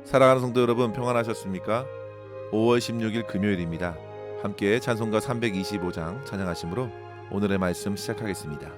사랑하는 성도 여러분, 평안하셨습니까? 5월 16일 금요일입니다. 함께 찬송가 325장 찬양하심으로 오늘의 말씀 시작하겠습니다.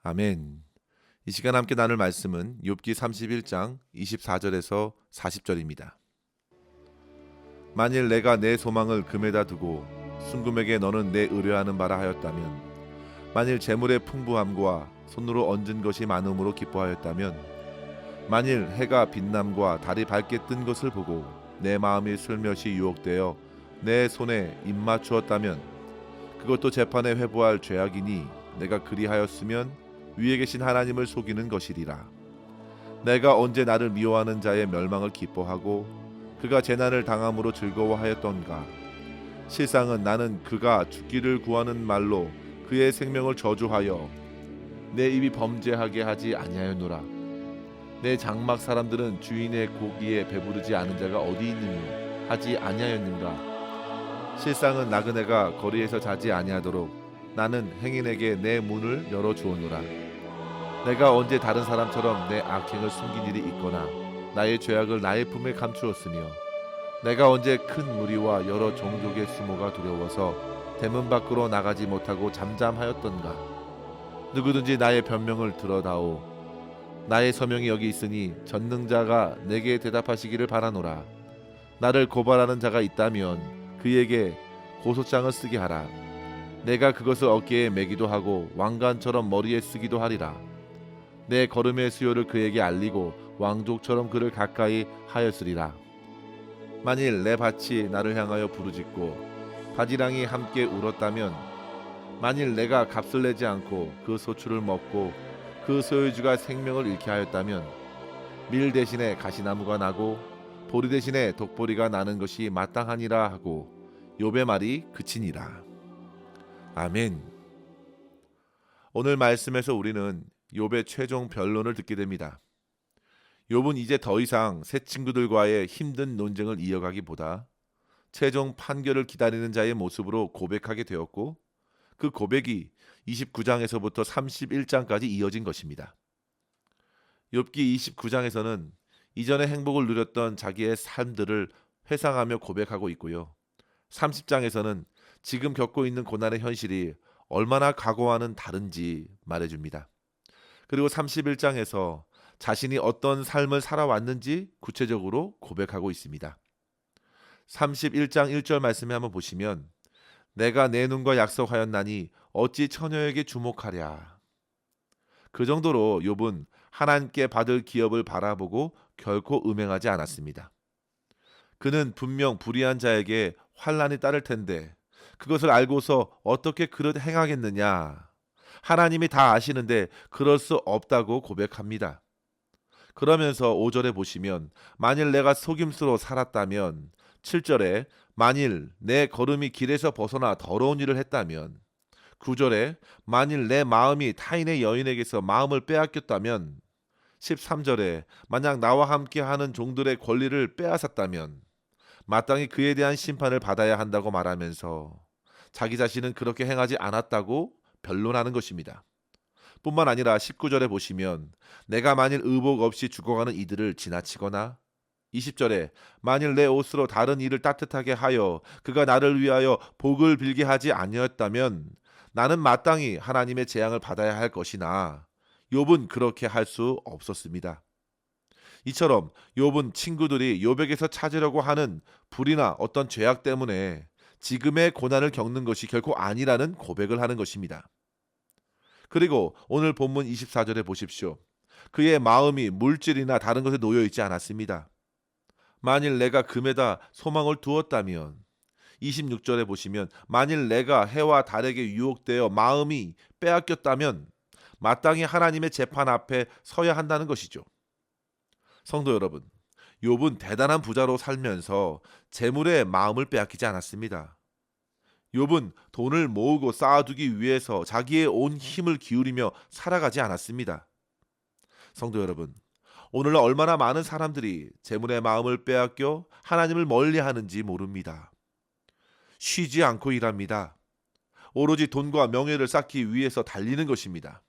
아멘. 이 시간 함께 나눌 말씀은 욥기 31장 24절에서 40절입니다. 만일 내가 내 소망을 금에다 두고 순금에게 너는 내 의뢰하는 바라 하였다면, 만일 재물의 풍부함과 손으로 얹은 것이 많음으로 기뻐하였다면, 만일 해가 빛남과 달이 밝게 뜬 것을 보고 내 마음이 슬며시 유혹되어 내 손에 입맞추었다면, 그것도 재판에 회부할 죄악이니 내가 그리하였으면 위에 계신 하나님을 속이는 것이리라. 내가 언제 나를 미워하는 자의 멸망을 기뻐하고 그가 재난을 당함으로 즐거워하였던가. 실상은 나는 그가 죽기를 구하는 말로 그의 생명을 저주하여 내 입이 범죄하게 하지 아니하였노라. 내 장막 사람들은 주인의 고기에 배부르지 않은 자가 어디 있느냐 하지 아니하였는가. 실상은 나그네가 거리에서 자지 아니하도록 나는 행인에게 내 문을 열어주었노라. 내가 언제 다른 사람처럼 내 악행을 숨긴 일이 있거나 나의 죄악을 나의 품에 감추었으며, 내가 언제 큰 무리와 여러 종족의 수모가 두려워서 대문 밖으로 나가지 못하고 잠잠하였던가. 누구든지 나의 변명을 들어다오. 나의 서명이 여기 있으니 전능자가 내게 대답하시기를 바라노라. 나를 고발하는 자가 있다면 그에게 고소장을 쓰게 하라. 내가 그것을 어깨에 매기도 하고 왕관처럼 머리에 쓰기도 하리라. 내 걸음의 수요를 그에게 알리고 왕족처럼 그를 가까이 하였으리라. 만일 내 밭이 나를 향하여 부르짖고 바지랑이 함께 울었다면, 만일 내가 값을 내지 않고 그 소출을 먹고 그 소유주가 생명을 잃게 하였다면, 밀 대신에 가시나무가 나고 보리 대신에 독보리가 나는 것이 마땅하니라 하고 욥의 말이 그치니라. 아멘. 오늘 말씀에서 우리는 욥의 최종 변론을 듣게 됩니다. 욥은 이제 더 이상 새 친구들과의 힘든 논쟁을 이어가기보다 최종 판결을 기다리는 자의 모습으로 고백하게 되었고, 그 고백이 29장에서부터 31장까지 이어진 것입니다. 욥기 29장에서는 이전의 행복을 누렸던 자기의 삶들을 회상하며 고백하고 있고요. 30장에서는 지금 겪고 있는 고난의 현실이 얼마나 과거와는 다른지 말해줍니다. 그리고 31장에서 자신이 어떤 삶을 살아왔는지 구체적으로 고백하고 있습니다. 31장 1절 말씀에 한번 보시면, 내가 내 눈과 약속하였나니 어찌 처녀에게 주목하랴. 그 정도로 욥은 하나님께 받을 기업을 바라보고 결코 음행하지 않았습니다. 그는 분명 불의한 자에게 환난이 따를 텐데 그것을 알고서 어떻게 그릇 행하겠느냐. 하나님이 다 아시는데 그럴 수 없다고 고백합니다. 그러면서 5절에 보시면, 만일 내가 속임수로 살았다면, 7절에 만일 내 걸음이 길에서 벗어나 더러운 일을 했다면, 9절에 만일 내 마음이 타인의 여인에게서 마음을 빼앗겼다면, 13절에 만약 나와 함께 하는 종들의 권리를 빼앗았다면 마땅히 그에 대한 심판을 받아야 한다고 말하면서 자기 자신은 그렇게 행하지 않았다고 변론하는 것입니다. 뿐만 아니라 19절에 보시면, 내가 만일 의복 없이 죽어가는 이들을 지나치거나, 20절에 만일 내 옷으로 다른 이를 따뜻하게 하여 그가 나를 위하여 복을 빌게 하지 아니었다면 나는 마땅히 하나님의 재앙을 받아야 할 것이나, 욥은 그렇게 할 수 없었습니다. 이처럼 욥은 친구들이 욥에게서 찾으려고 하는 불이나 어떤 죄악 때문에 지금의 고난을 겪는 것이 결코 아니라는 고백을 하는 것입니다. 그리고 오늘 본문 24절에 보십시오. 그의 마음이 물질이나 다른 것에 놓여 있지 않았습니다. 만일 내가 금에다 소망을 두었다면, 26절에 보시면, 만일 내가 해와 달에게 유혹되어 마음이 빼앗겼다면 마땅히 하나님의 재판 앞에 서야 한다는 것이죠. 성도 여러분, 욥은 대단한 부자로 살면서 재물에 마음을 빼앗기지 않았습니다. 욥은 돈을 모으고 쌓아두기 위해서 자기의 온 힘을 기울이며 살아가지 않았습니다. 성도 여러분, 오늘날 얼마나 많은 사람들이 재물의 마음을 빼앗겨 하나님을 멀리하는지 모릅니다. 쉬지 않고 일합니다. 오로지 돈과 명예를 쌓기 위해서 달리는 것입니다.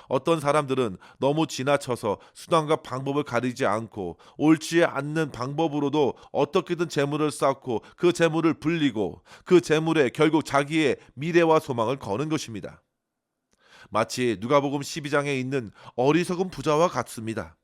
어떤 사람들은 너무 지나쳐서 수단과 방법을 가리지 않고 옳지 않는 방법으로도 어떻게든 재물을 쌓고 그 재물을 불리고 그 재물에 결국 자기의 미래와 소망을 거는 것입니다. 마치 누가복음 12장에 있는 어리석은 부자와 같습니다.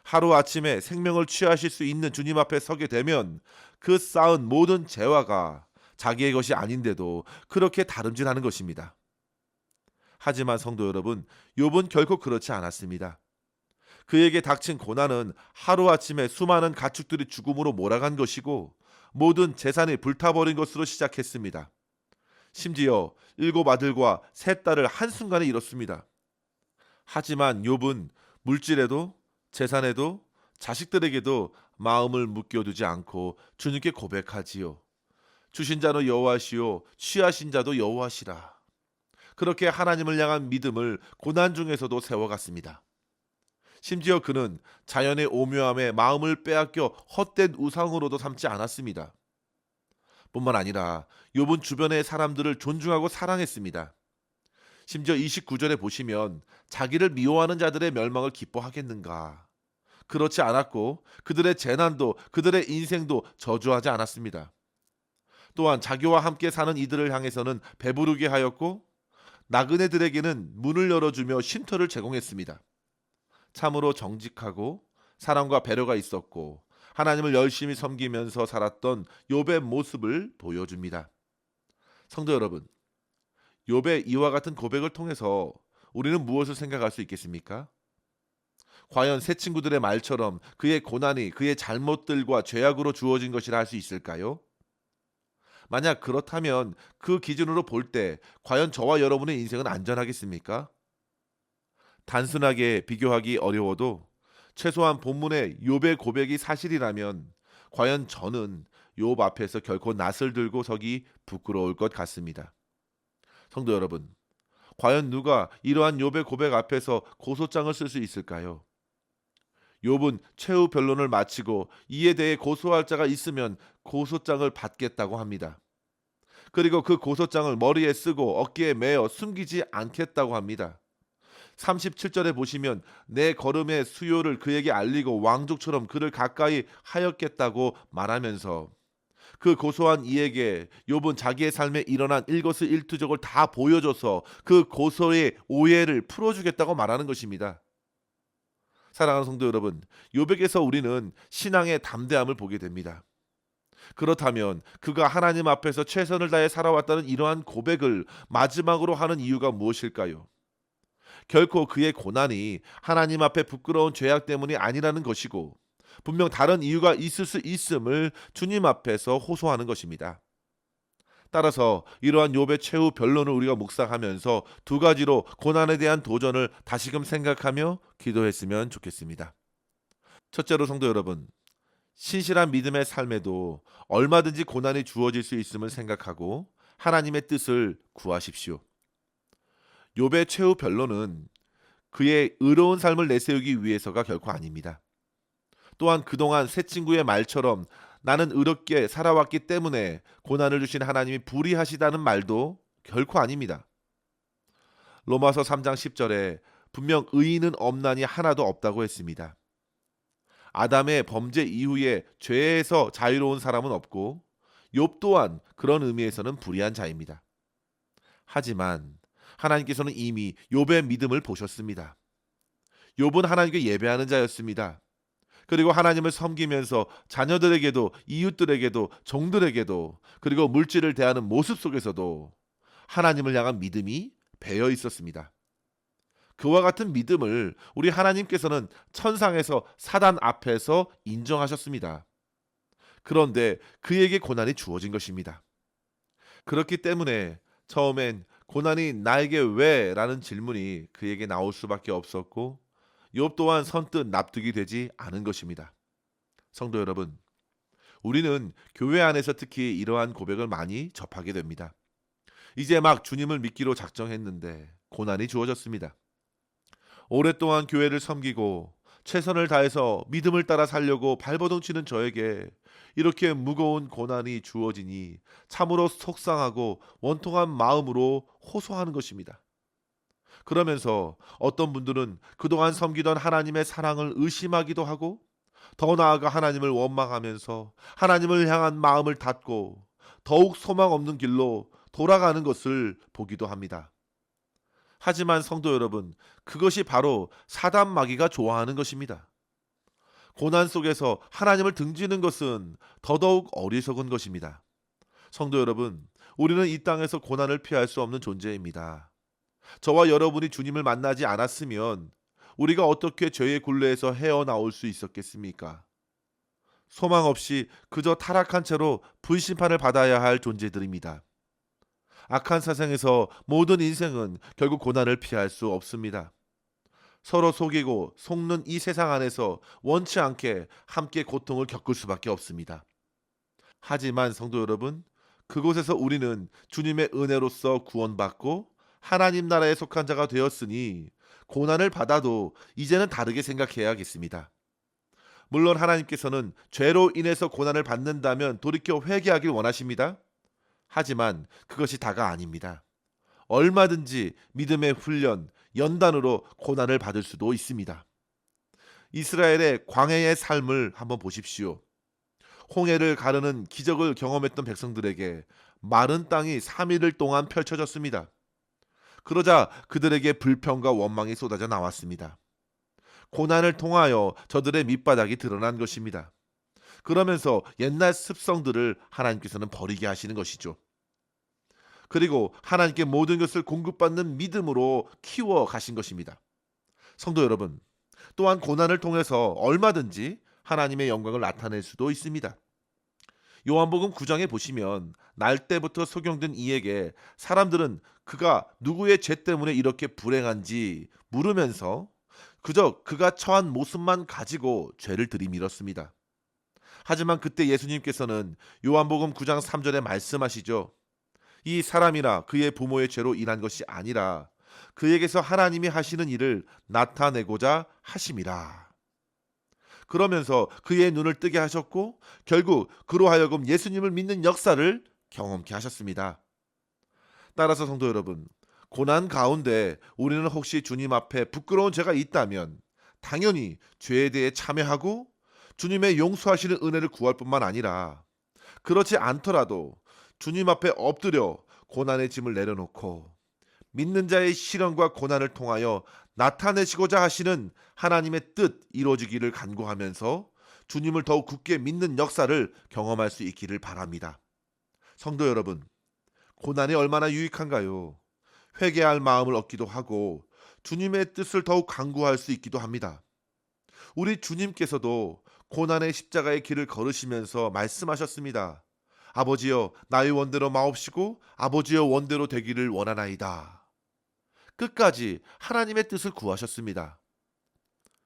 하루아침에 생명을 취하실 수 있는 주님 앞에 서게 되면 그 쌓은 모든 재화가 자기의 것이 아닌데도 그렇게 다름질하는 것입니다. 하지만 성도 여러분, 욥은 결코 그렇지 않았습니다. 그에게 닥친 고난은 하루아침에 수많은 가축들이 죽음으로 몰아간 것이고 모든 재산이 불타버린 것으로 시작했습니다. 심지어 7 아들과 3 딸을 한순간에 잃었습니다. 하지만 욥은 물질에도 재산에도 자식들에게도 마음을 묶여두지 않고 주님께 고백하지요. 주신 자는 여호와시요 취하신 자도 여호와시라. 그렇게 하나님을 향한 믿음을 고난 중에서도 세워갔습니다. 심지어 그는 자연의 오묘함에 마음을 빼앗겨 헛된 우상으로도 삼지 않았습니다. 뿐만 아니라 욥은 주변의 사람들을 존중하고 사랑했습니다. 심지어 29절에 보시면 자기를 미워하는 자들의 멸망을 기뻐하겠는가? 그렇지 않았고 그들의 재난도 그들의 인생도 저주하지 않았습니다. 또한 자기와 함께 사는 이들을 향해서는 배부르게 하였고 나그네들에게는 문을 열어주며 쉼터를 제공했습니다. 참으로 정직하고 사랑과 배려가 있었고 하나님을 열심히 섬기면서 살았던 욥의 모습을 보여줍니다. 성도 여러분, 욥의 이와 같은 고백을 통해서 우리는 무엇을 생각할 수 있겠습니까? 과연 새 친구들의 말처럼 그의 고난이 그의 잘못들과 죄악으로 주어진 것이라 할 수 있을까요? 만약 그렇다면 그 기준으로 볼 때 과연 저와 여러분의 인생은 안전하겠습니까? 단순하게 비교하기 어려워도 최소한 본문의 욥의 고백이 사실이라면 과연 저는 욥 앞에서 결코 낯을 들고 서기 부끄러울 것 같습니다. 성도 여러분, 과연 누가 이러한 욥의 고백 앞에서 고소장을 쓸 수 있을까요? 욥은 최후 변론을 마치고 이에 대해 고소할 자가 있으면 고소장을 받겠다고 합니다. 그리고 그 고소장을 머리에 쓰고 어깨에 메어 숨기지 않겠다고 합니다. 37절에 보시면 내 걸음의 수요를 그에게 알리고 왕족처럼 그를 가까이 하였겠다고 말하면서 그 고소한 이에게 욥은 자기의 삶에 일어난 일거수일투족을 다 보여줘서 그 고소의 오해를 풀어주겠다고 말하는 것입니다. 사랑하는 성도 여러분, 욥에게서 우리는 신앙의 담대함을 보게 됩니다. 그렇다면 그가 하나님 앞에서 최선을 다해 살아왔다는 이러한 고백을 마지막으로 하는 이유가 무엇일까요? 결코 그의 고난이 하나님 앞에 부끄러운 죄악 때문이 아니라는 것이고 분명 다른 이유가 있을 수 있음을 주님 앞에서 호소하는 것입니다. 따라서 이러한 욥의 최후 변론을 우리가 묵상하면서 두 가지로 고난에 대한 도전을 다시금 생각하며 기도했으면 좋겠습니다. 첫째로 성도 여러분, 신실한 믿음의 삶에도 얼마든지 고난이 주어질 수 있음을 생각하고 하나님의 뜻을 구하십시오. 욥의 최후 변론은 그의 의로운 삶을 내세우기 위해서가 결코 아닙니다. 또한 그동안 새 친구의 말처럼 나는 의롭게 살아왔기 때문에 고난을 주신 하나님이 불의하시다는 말도 결코 아닙니다. 로마서 3장 10절에 분명 의인은 없나니 하나도 없다고 했습니다. 아담의 범죄 이후에 죄에서 자유로운 사람은 없고 욥 또한 그런 의미에서는 불의한 자입니다. 하지만 하나님께서는 이미 욥의 믿음을 보셨습니다. 욥은 하나님께 예배하는 자였습니다. 그리고 하나님을 섬기면서 자녀들에게도 이웃들에게도 종들에게도 그리고 물질을 대하는 모습 속에서도 하나님을 향한 믿음이 배어 있었습니다. 그와 같은 믿음을 우리 하나님께서는 천상에서 사단 앞에서 인정하셨습니다. 그런데 그에게 고난이 주어진 것입니다. 그렇기 때문에 처음엔 고난이 나에게 왜? 라는 질문이 그에게 나올 수밖에 없었고 욥 또한 선뜻 납득이 되지 않은 것입니다. 성도 여러분, 우리는 교회 안에서 특히 이러한 고백을 많이 접하게 됩니다. 이제 막 주님을 믿기로 작정했는데 고난이 주어졌습니다. 오랫동안 교회를 섬기고 최선을 다해서 믿음을 따라 살려고 발버둥 치는 저에게 이렇게 무거운 고난이 주어지니 참으로 속상하고 원통한 마음으로 호소하는 것입니다. 그러면서 어떤 분들은 그동안 섬기던 하나님의 사랑을 의심하기도 하고 더 나아가 하나님을 원망하면서 하나님을 향한 마음을 닫고 더욱 소망 없는 길로 돌아가는 것을 보기도 합니다. 하지만 성도 여러분, 그것이 바로 사단 마귀가 좋아하는 것입니다. 고난 속에서 하나님을 등지는 것은 더더욱 어리석은 것입니다. 성도 여러분, 우리는 이 땅에서 고난을 피할 수 없는 존재입니다. 저와 여러분이 주님을 만나지 않았으면 우리가 어떻게 죄의 굴레에서 헤어나올 수 있었겠습니까? 소망 없이 그저 타락한 채로 불심판을 받아야 할 존재들입니다. 악한 세상에서 모든 인생은 결국 고난을 피할 수 없습니다. 서로 속이고 속는 이 세상 안에서 원치 않게 함께 고통을 겪을 수밖에 없습니다. 하지만 성도 여러분, 그곳에서 우리는 주님의 은혜로서 구원받고 하나님 나라에 속한 자가 되었으니 고난을 받아도 이제는 다르게 생각해야겠습니다. 물론 하나님께서는 죄로 인해서 고난을 받는다면 돌이켜 회개하길 원하십니다. 하지만 그것이 다가 아닙니다. 얼마든지 믿음의 훈련, 연단으로 고난을 받을 수도 있습니다. 이스라엘의 광야의 삶을 한번 보십시오. 홍해를 가르는 기적을 경험했던 백성들에게 마른 땅이 3일 동안 펼쳐졌습니다. 그러자 그들에게 불평과 원망이 쏟아져 나왔습니다. 고난을 통하여 저들의 밑바닥이 드러난 것입니다. 그러면서 옛날 습성들을 하나님께서는 버리게 하시는 것이죠. 그리고 하나님께 모든 것을 공급받는 믿음으로 키워 가신 것입니다. 성도 여러분, 또한 고난을 통해서 얼마든지 하나님의 영광을 나타낼 수도 있습니다. 요한복음 9장에 보시면 날 때부터 소경된 이에게 사람들은 그가 누구의 죄 때문에 이렇게 불행한지 물으면서 그저 그가 처한 모습만 가지고 죄를 들이밀었습니다. 하지만 그때 예수님께서는 요한복음 9장 3절에 말씀하시죠. 이 사람이나 그의 부모의 죄로 인한 것이 아니라 그에게서 하나님이 하시는 일을 나타내고자 하심이라. 그러면서 그의 눈을 뜨게 하셨고 결국 그로 하여금 예수님을 믿는 역사를 경험케 하셨습니다. 따라서 성도 여러분, 고난 가운데 우리는 혹시 주님 앞에 부끄러운 죄가 있다면 당연히 죄에 대해 참회하고 주님의 용서하시는 은혜를 구할 뿐만 아니라 그렇지 않더라도 주님 앞에 엎드려 고난의 짐을 내려놓고 믿는 자의 시련과 고난을 통하여 나타내시고자 하시는 하나님의 뜻 이루어지기를 간구하면서 주님을 더욱 굳게 믿는 역사를 경험할 수 있기를 바랍니다. 성도 여러분, 고난이 얼마나 유익한가요? 회개할 마음을 얻기도 하고 주님의 뜻을 더욱 간구할 수 있기도 합니다. 우리 주님께서도 고난의 십자가의 길을 걸으시면서 말씀하셨습니다. 아버지여, 나의 원대로 마옵시고 아버지여 원대로 되기를 원하나이다. 끝까지 하나님의 뜻을 구하셨습니다.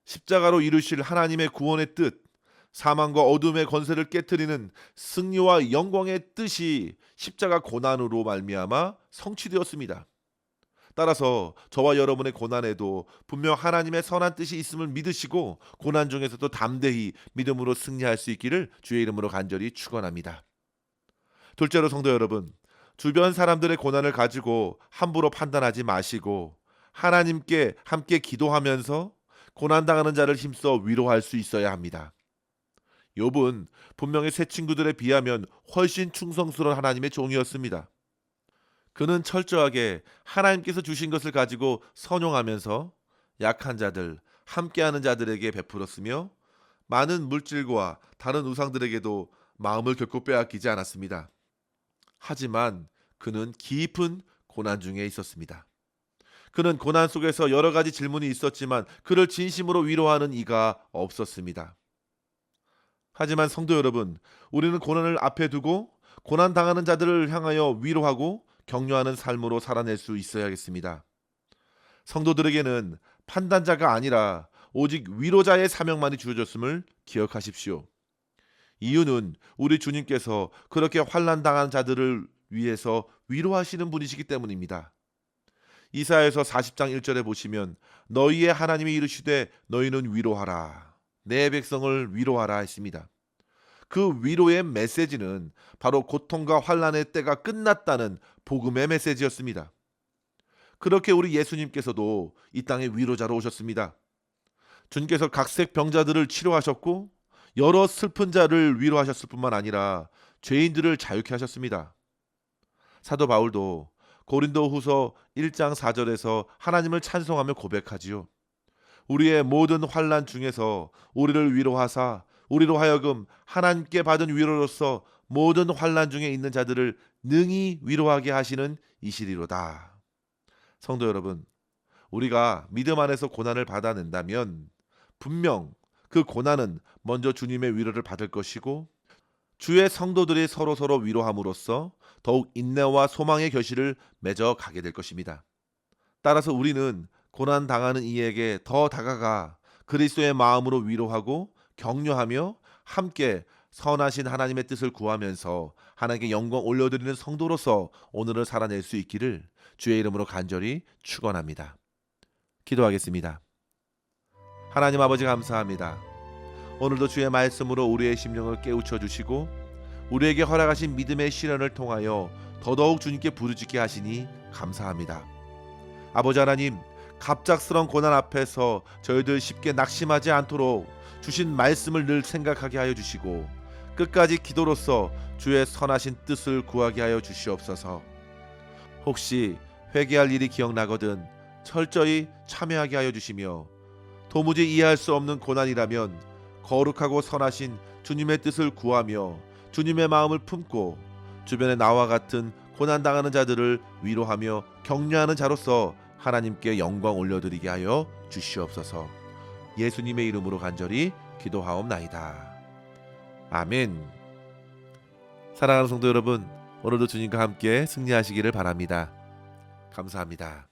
십자가로 이루실 하나님의 구원의 뜻, 사망과 어둠의 권세를 깨트리는 승리와 영광의 뜻이 십자가 고난으로 말미암아 성취되었습니다. 따라서 저와 여러분의 고난에도 분명 하나님의 선한 뜻이 있음을 믿으시고 고난 중에서도 담대히 믿음으로 승리할 수 있기를 주의 이름으로 간절히 축원합니다. 둘째로 성도 여러분, 주변 사람들의 고난을 가지고 함부로 판단하지 마시고 하나님께 함께 기도하면서 고난당하는 자를 힘써 위로할 수 있어야 합니다. 욥은 분명히 새 친구들에 비하면 훨씬 충성스러운 하나님의 종이었습니다. 그는 철저하게 하나님께서 주신 것을 가지고 선용하면서 약한 자들, 함께하는 자들에게 베풀었으며 많은 물질과 다른 우상들에게도 마음을 결코 빼앗기지 않았습니다. 하지만 그는 깊은 고난 중에 있었습니다. 그는 고난 속에서 여러 가지 질문이 있었지만 그를 진심으로 위로하는 이가 없었습니다. 하지만 성도 여러분, 우리는 고난을 앞에 두고 고난 당하는 자들을 향하여 위로하고 격려하는 삶으로 살아낼 수 있어야겠습니다. 성도들에게는 판단자가 아니라 오직 위로자의 사명만이 주어졌음을 기억하십시오. 이유는 우리 주님께서 그렇게 환난 당한 자들을 위해서 위로하시는 분이시기 때문입니다. 이사야서 40장 1절에 보시면 너희의 하나님이 이르시되 너희는 위로하라, 내 백성을 위로하라 했습니다. 그 위로의 메시지는 바로 고통과 환난의 때가 끝났다는 복음의 메시지였습니다. 그렇게 우리 예수님께서도 이 땅에 위로자로 오셨습니다. 주님께서 각색 병자들을 치료하셨고 여러 슬픈 자를 위로하셨을 뿐만 아니라 죄인들을 자유케 하셨습니다. 사도 바울도 고린도후서 1장 4절에서 하나님을 찬송하며 고백하지요. 우리의 모든 환난 중에서 우리를 위로하사 우리로 하여금 하나님께 받은 위로로서 모든 환난 중에 있는 자들을 능히 위로하게 하시는 이시리로다. 성도 여러분, 우리가 믿음 안에서 고난을 받아낸다면 분명 그 고난은 먼저 주님의 위로를 받을 것이고 주의 성도들이 서로 위로함으로써 더욱 인내와 소망의 결실을 맺어 가게 될 것입니다. 따라서 우리는 고난 당하는 이에게 더 다가가 그리스도의 마음으로 위로하고 격려하며 함께 선하신 하나님의 뜻을 구하면서 하나님께 영광 올려드리는 성도로서 오늘을 살아낼 수 있기를 주의 이름으로 간절히 축원합니다. 기도하겠습니다. 하나님 아버지 감사합니다. 오늘도 주의 말씀으로 우리의 심령을 깨우쳐 주시고 우리에게 허락하신 믿음의 시련을 통하여 더더욱 주님께 부르짖게 하시니 감사합니다. 아버지 하나님, 갑작스러운 고난 앞에서 저희들 쉽게 낙심하지 않도록 주신 말씀을 늘 생각하게 하여 주시고 끝까지 기도로서 주의 선하신 뜻을 구하게 하여 주시옵소서. 혹시 회개할 일이 기억나거든 철저히 참여하게 하여 주시며, 도무지 이해할 수 없는 고난이라면 거룩하고 선하신 주님의 뜻을 구하며 주님의 마음을 품고 주변에 나와 같은 고난당하는 자들을 위로하며 격려하는 자로서 하나님께 영광 올려드리게 하여 주시옵소서. 예수님의 이름으로 간절히 기도하옵나이다. 아멘. 사랑하는 성도 여러분, 오늘도 주님과 함께 승리하시기를 바랍니다. 감사합니다.